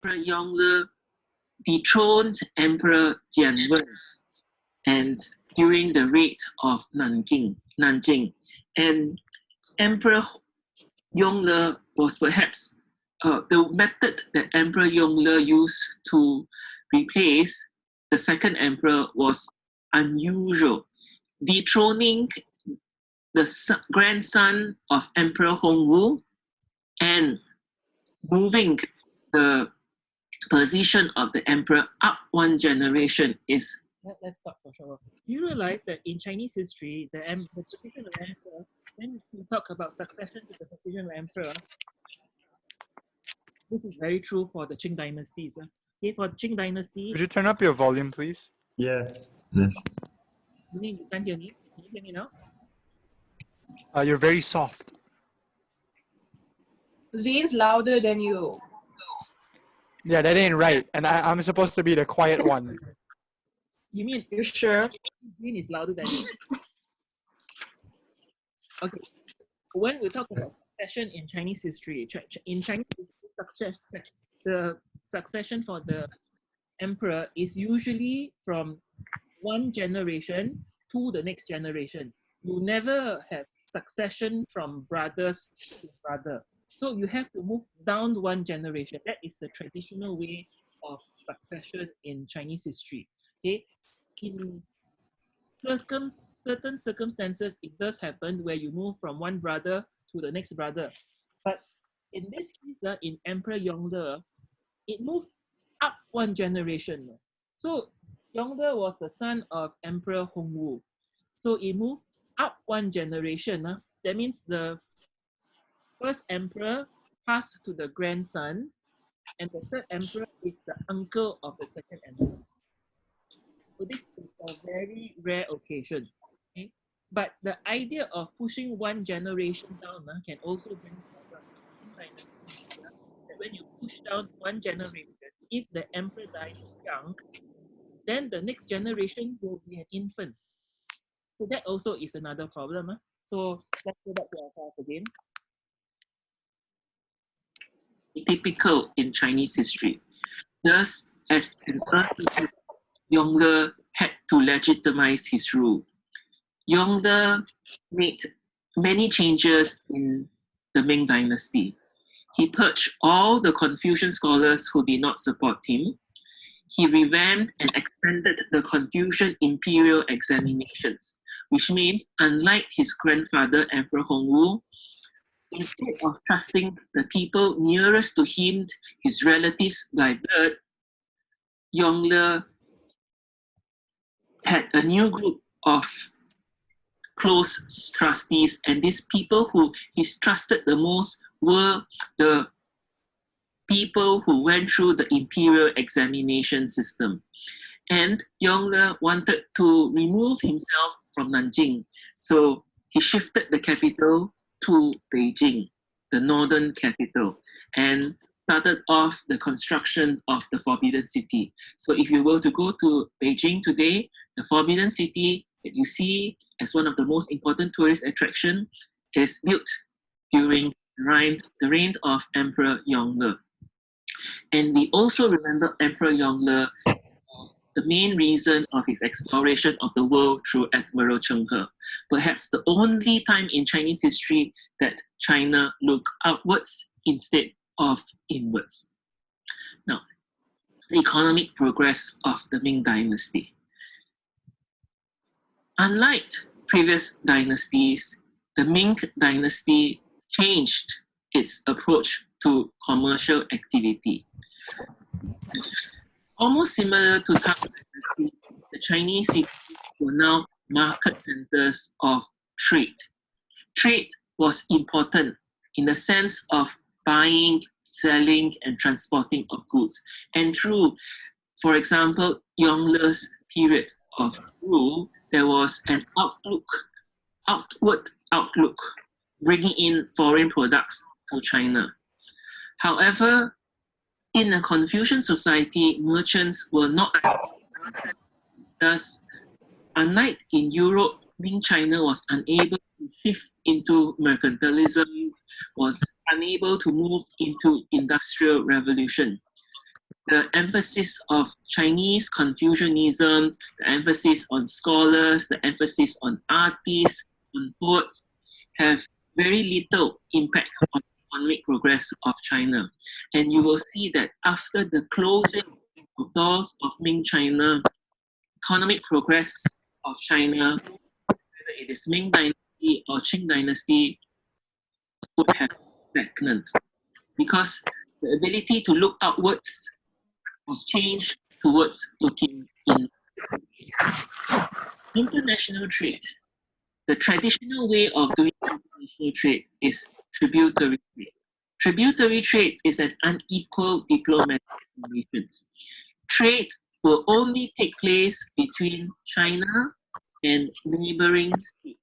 Emperor Yongle dethroned Emperor Jianwen and during the raid of Nanjing. And Emperor Yongle was perhaps the method that Emperor Yongle used to replace the second emperor was unusual. Dethroning the grandson of Emperor Hongwu and moving the position of the emperor up one generation is. Let's stop for sure. Do you realize that in Chinese history, the position of emperor, when we talk about succession to the position of emperor, this is very true for the Qing dynasties. Okay, for Qing dynasty. Could you turn up your volume, please? Yeah. Yes. You can't hear me? Can you hear me now? You're very soft. Zane's louder than you. Yeah, that ain't right. And I'm supposed to be the quiet one. You mean You sure? Zane is louder than you? Okay. When we talk about succession in Chinese history, in Chinese history, the succession for the emperor is usually from one generation to the next generation. You never have succession from brothers to brother. So you have to move down one generation. That is the traditional way of succession in Chinese history. Okay, in certain circumstances, it does happen where you move from one brother to the next brother. But in this case, in Emperor Yongle, it moved up one generation. So Yongle was the son of Emperor Hongwu. So it moved up one generation. That means the first emperor passed to the grandson, and the third emperor is the uncle of the second emperor. So this is a very rare occasion. Okay? But the idea of pushing one generation down can also bring problems. That when you push down one generation, if the emperor dies young, then the next generation will be an infant. So that also is another problem. So let's go back to our class again. Typical in Chinese history. Thus, as an early Yongle had to legitimize his rule. Yongle made many changes in the Ming Dynasty. He purged all the Confucian scholars who did not support him. He revamped and extended the Confucian imperial examinations, which means, unlike his grandfather, Emperor Hongwu, instead of trusting the people nearest to him, his relatives by blood, Yongle had a new group of close trustees, and these people who he trusted the most were the people who went through the imperial examination system. And Yongle wanted to remove himself from Nanjing, so he shifted the capital to Beijing, the northern capital, and started off the construction of the Forbidden City. So if you were to go to Beijing today, the Forbidden City that you see as one of the most important tourist attractions is built during the reign of Emperor Yongle. And we also remember Emperor Yongle, the main reason of his exploration of the world through Admiral Cheng He. Perhaps the only time in Chinese history that China looked outwards instead of inwards. Now, the economic progress of the Ming Dynasty. Unlike previous dynasties, the Ming Dynasty changed its approach to commercial activity. Almost similar to Tang Dynasty, the Chinese cities were now market centers of trade. Trade was important in the sense of buying, selling, and transporting of goods. And through, for example, Yongle's period of rule, there was an outward outlook, bringing in foreign products to China. However, in a Confucian society, merchants were not. Thus, unlike in Europe, Ming China was unable to shift into mercantilism, was unable to move into industrial revolution. the emphasis of Chinese Confucianism, the emphasis on scholars, the emphasis on artists, on poets, have very little impact on economic progress of China. And you will see that after the closing of doors of Ming China, economic progress of China, whether it is Ming Dynasty or Qing Dynasty, would have stagnant, because the ability to look outwards was changed towards looking in. International trade. The traditional way of doing international trade is tributary trade. Tributary trade is an unequal diplomatic relations. Trade will only take place between China and neighboring states.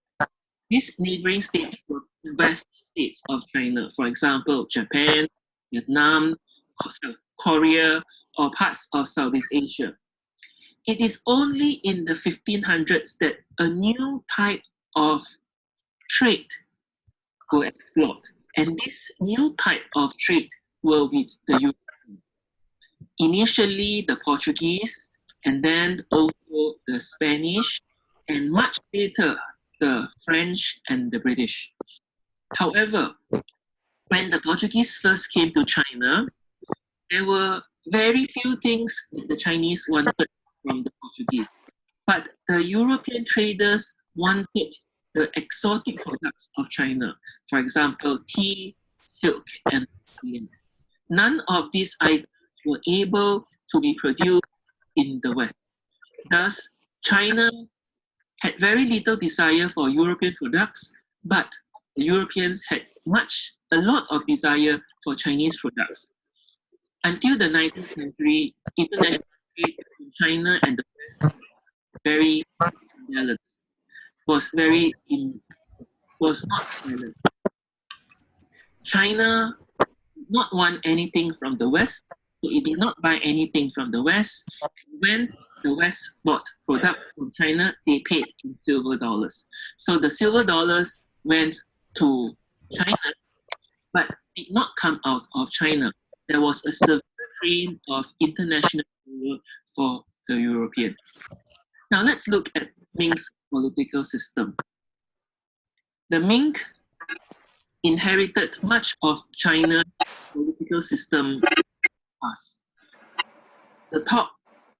These neighboring states were vassal states of China, for example, Japan, Vietnam, Korea, or parts of Southeast Asia. It is only in the 1500s that a new type of trade will explode. And this new type of trade will be the European. Initially, the Portuguese, and then also the Spanish, and much later, the French and the British. However, when the Portuguese first came to China, there were very few things that the Chinese wanted from the Portuguese. But the European traders wanted the exotic products of China, for example, tea, silk, and linen. None of these items were able to be produced in the West. Thus, China had very little desire for European products, but the Europeans had a lot of desire for Chinese products. Until the 19th century, international trade between China and the West was very imbalanced, was not balanced. China did not want anything from the West, so it did not buy anything from the West. And when the West bought products from China, they paid in silver dollars. So the silver dollars went to China, but did not come out of China. There was a severe drain of international power for the Europeans. Now let's look at Ming's political system. The Ming inherited much of China's political system. The top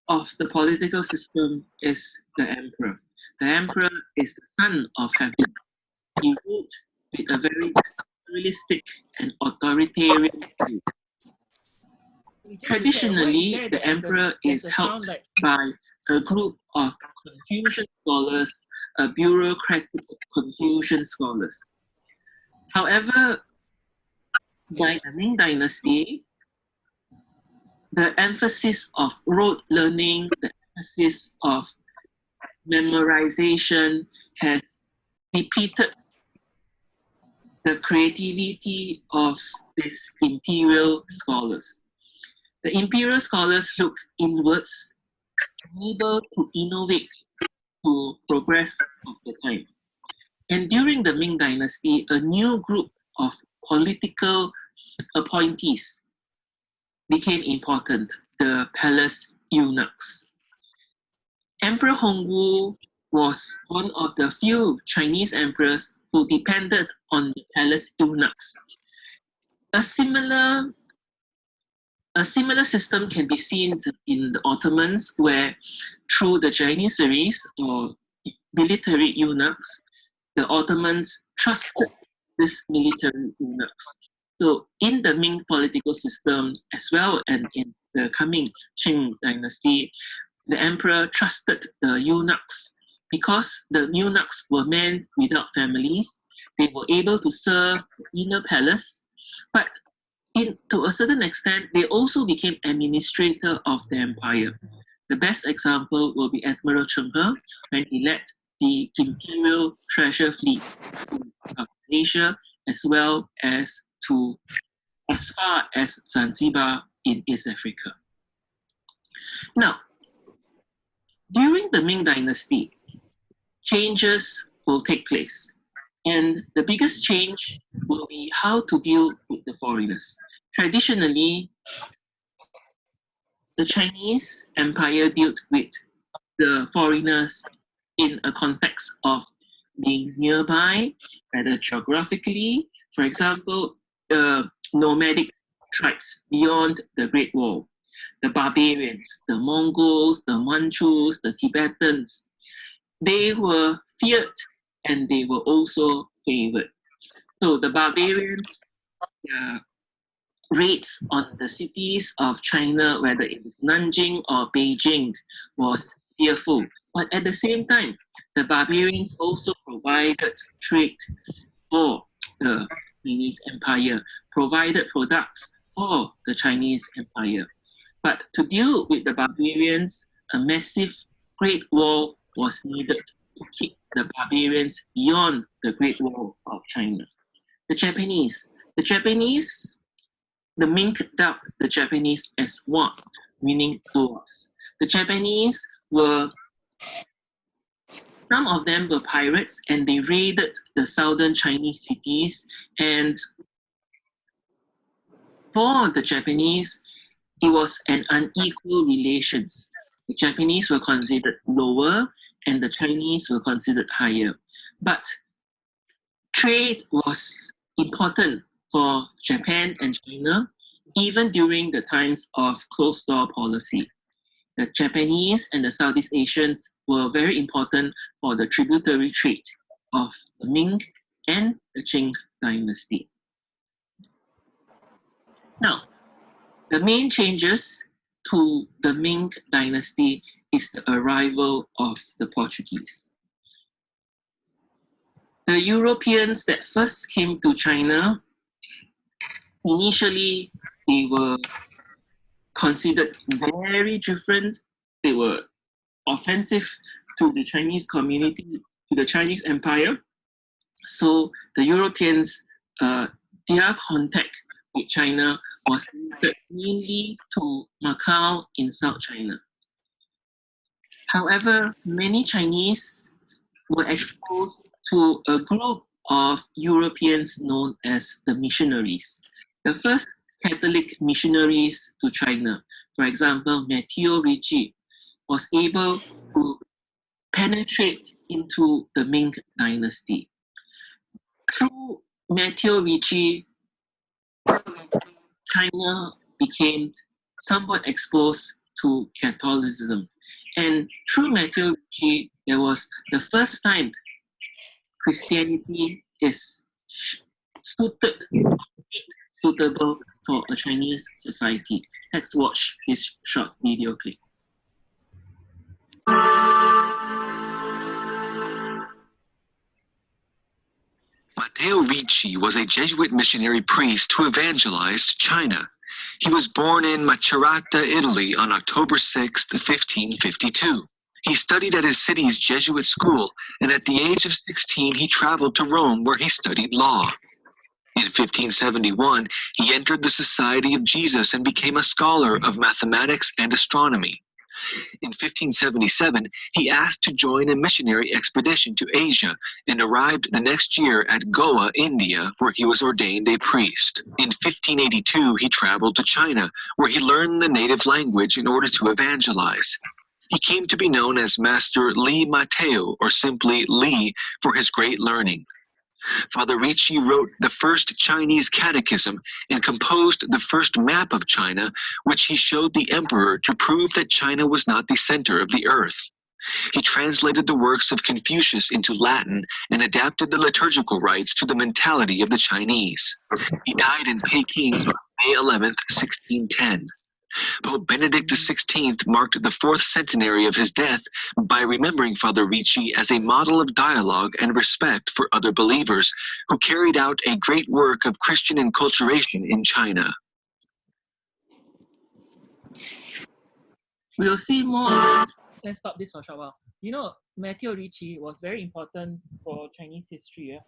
of the political system is the emperor. The emperor is the son of heaven. He ruled with a very realistic and authoritarian view. Traditionally, the emperor is helped by a group of Confucian scholars, bureaucratic Confucian scholars. However, by the Ming Dynasty, the emphasis of rote learning, the emphasis of memorization has depleted the creativity of these imperial scholars. The imperial scholars looked inwards, able to innovate to progress of the time. And during the Ming Dynasty, a new group of political appointees became important, the palace eunuchs. Emperor Hongwu was one of the few Chinese emperors who depended on the palace eunuchs. A similar system can be seen in the Ottomans, where through the Janissaries or military eunuchs, the Ottomans trusted these military eunuchs. So in the Ming political system, as well and in the coming Qing Dynasty, the emperor trusted the eunuchs because the eunuchs were men without families. They were able to serve the inner palace, but to a certain extent, they also became administrator of the empire. The best example will be Admiral Cheng He when he led the Imperial Treasure Fleet to Asia, as well as far as Zanzibar in East Africa. Now, during the Ming Dynasty, changes will take place. And the biggest change will be how to deal with the foreigners. Traditionally, the Chinese Empire dealt with the foreigners in a context of being nearby, whether geographically, for example, the nomadic tribes beyond the Great Wall, the barbarians, the Mongols, the Manchus, the Tibetans, they were feared and they were also favored. So the barbarians, their raids on the cities of China, whether it is Nanjing or Beijing, was fearful. But at the same time, the barbarians also provided trade for the Chinese Empire, provided products for the Chinese Empire. But to deal with the barbarians, a massive Great Wall was needed to keep the barbarians beyond the Great Wall of China. The Japanese, the Ming dubbed the Japanese as Wa, meaning dwarves. The Japanese were, some of them were pirates, and they raided the southern Chinese cities. And for the Japanese, it was an unequal relations. The Japanese were considered lower, and the Chinese were considered higher. But trade was important for Japan and China, even during the times of closed door policy. The Japanese and the Southeast Asians were very important for the tributary trade of the Ming and the Qing dynasty. Now, the main changes to the Ming dynasty is the arrival of the Portuguese. The Europeans that first came to China, initially they were considered very different. They were offensive to the Chinese community, to the Chinese Empire. So the Europeans, their contact with China was limited mainly to Macau in South China. However, many Chinese were exposed to a group of Europeans known as the missionaries. The first Catholic missionaries to China, for example, Matteo Ricci, was able to penetrate into the Ming dynasty. Through Matteo Ricci, China became somewhat exposed to Catholicism. And through Matteo Ricci, there was the first time Christianity is suitable for a Chinese society. Let's watch this short video clip. Matteo Ricci was a Jesuit missionary priest who evangelized China. He was born in Macerata, Italy on October 6, 1552. He studied at his city's Jesuit school, and at the age of 16 he traveled to Rome where he studied law. In 1571, he entered the Society of Jesus and became a scholar of mathematics and astronomy. In 1577, he asked to join a missionary expedition to Asia and arrived the next year at Goa, India, where he was ordained a priest. In 1582, he traveled to China, where he learned the native language in order to evangelize. He came to be known as Master Li Mateo, or simply Li, for his great learning. Father Ricci wrote the first Chinese catechism and composed the first map of China, which he showed the emperor to prove that China was not the center of the earth. He translated the works of Confucius into Latin and adapted the liturgical rites to the mentality of the Chinese. He died in Peking on May 11, 1610. Pope Benedict XVI marked the 4th centenary of his death by remembering Father Ricci as a model of dialogue and respect for other believers who carried out a great work of Christian enculturation in China. We'll see more. Let's stop this for a short while. You know, Matteo Ricci was very important for Chinese history.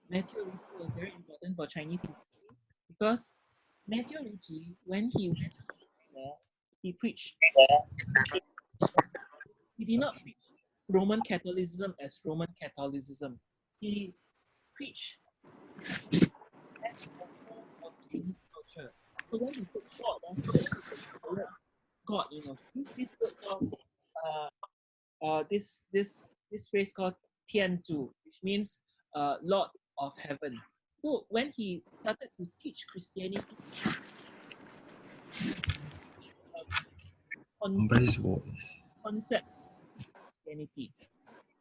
Matteo Ricci was very important for Chinese history because Matteo Ricci, when he went to China, he preached. He did not preach Roman Catholicism as Roman Catholicism. He preached as a form of Chinese culture, So when he said God, God, this word called, this phrase called Tianzu, which means Lord of Heaven. So when he started to teach Christianity, concept Christianity.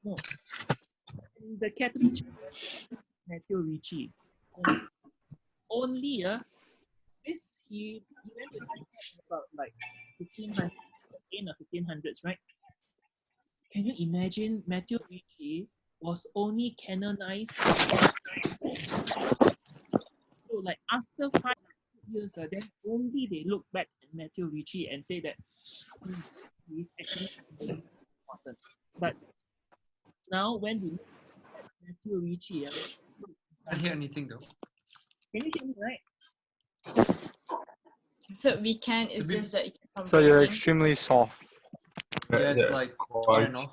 No, in the Catholic Church, Matthew Ricci, only this he went to about like 1500, in the 1500s, right? Can you imagine Matthew Ricci was only canonized? So like after 5 years, then only they look back at Matthew Ricci and say that he is actually important. But now when we look at Matthew Ricci, I can't hear anything though. can you hear me right? So we can, it's bit- just that you can So you're comprehend. extremely soft. Yeah, it's like on and off.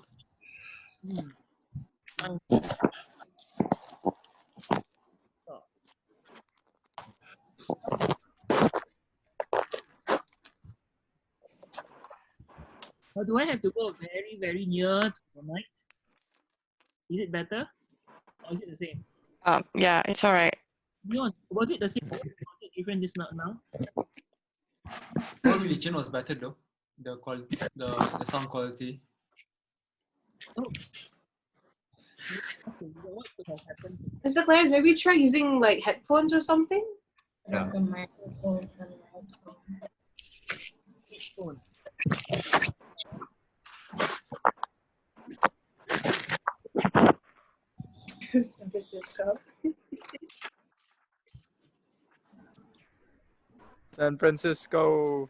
Or do I have to go very, very near to the mic? Is it better? Or is it the same? Yeah, it's all right. Leon, was it the same? Or was it different this now? What religion was better though? The quality, the sound quality. Oh. Okay, what could have happened? Mr. Clarence, maybe try using like headphones or something? Yeah. The microphone and Headphones. San Francisco. San Francisco.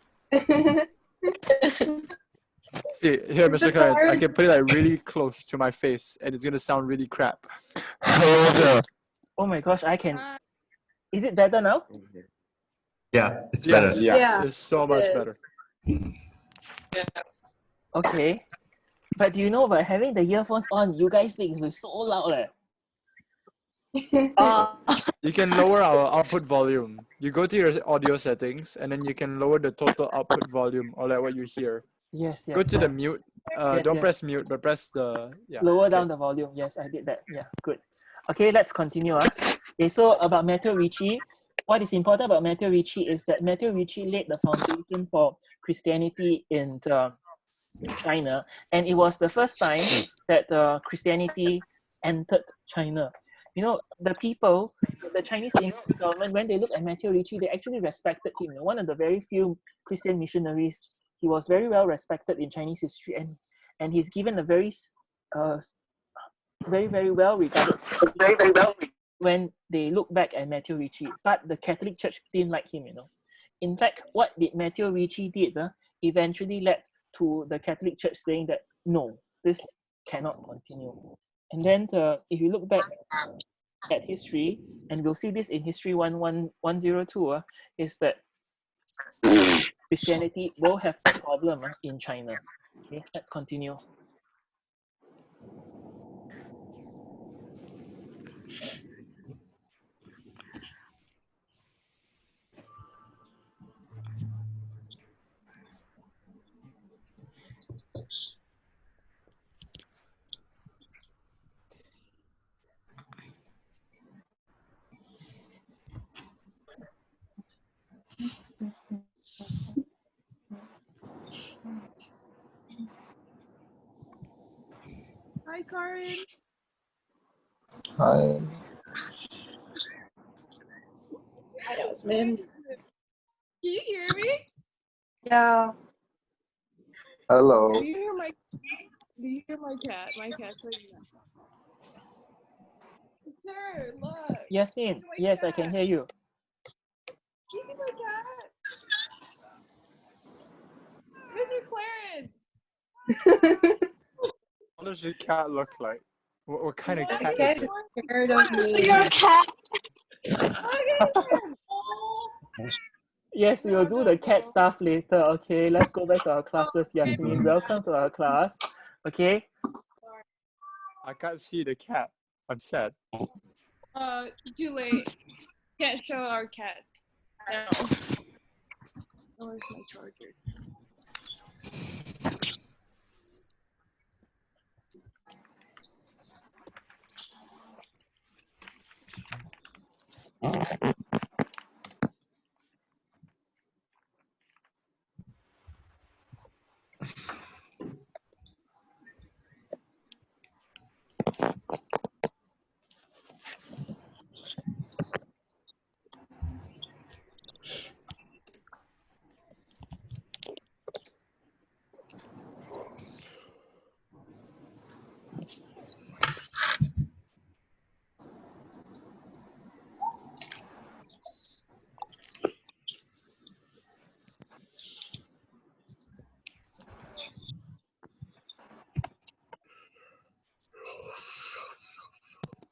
See, here, Mr. Clarence, I can put it like really close to my face and it's gonna sound really crap. Oh my gosh, I can. Is it better now? Yeah, it's better. Yes, Yeah. it's so much better. Okay. But do you know by having the earphones on, you guys speak with so loud. You can lower our output volume. You go to your audio settings and then you can lower the total output volume or like what you hear. Yes, yes. Go to the yes. mute. Yes, Don't yes. press mute, but press the Lower okay. down the volume. Yes, I did that. Yeah, good. Okay, let's continue. Okay, so about Matthew Ricci, what is important about Matthew Ricci is that Matthew Ricci laid the foundation for Christianity in China, and it was the first time that Christianity entered China. You know, the people, the Chinese government, when they look at Matthew Ricci, they actually respected him. One of the very few Christian missionaries. He was very well respected in Chinese history, and he's given a very, very well regarded. When they look back at Matthew Ricci, but the Catholic Church didn't like him. In fact, what did Matthew Ricci did eventually led to the Catholic Church saying that no, this cannot continue. And then if you look back at history, and we'll see this in History 10102, is that Christianity will have a problem in China. Okay, let's continue. Hi, Karin. Hi. Hi, Osman. Can you hear me? Yeah. Hello. Do you hear my cat? My cat's like that. Sir, look. Yasmin, yes, I can hear you. Do you see my cat? Mr. Clarence. What does your cat look like? What kind of Look cat at is it? Scared of me. Your cat. Look at him. Oh. Yes, we'll do the cat stuff later. Okay, let's go back to our classes. Yasmin, welcome to our class. Okay. I can't see the cat. I'm sad. Too late. Can't show our cat. No. Where's my charger?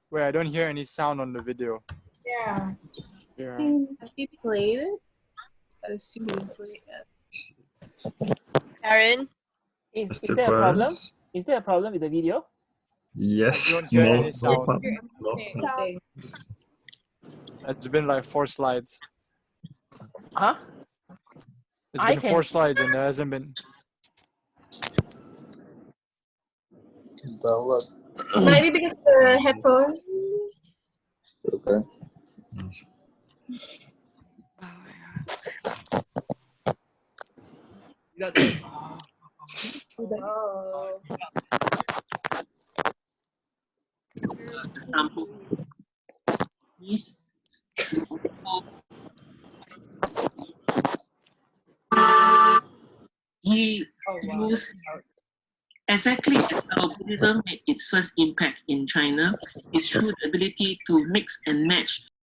Wait, I don't hear any sound on the video. Yeah. Yeah. Has he played it? I assume he played it. Aaron, is Mr. there a problem? Burns? Is there a problem with the video? Yes. I don't hear any No sound. problem. No sound. Anything. It's been like 4 slides. Huh? It's I been 4 can- slides and there hasn't been. Download. Maybe because the headphones. Okay. Oh. Example. These also he used exactly as how Buddhism made its first impact in China is through the ability to mix and match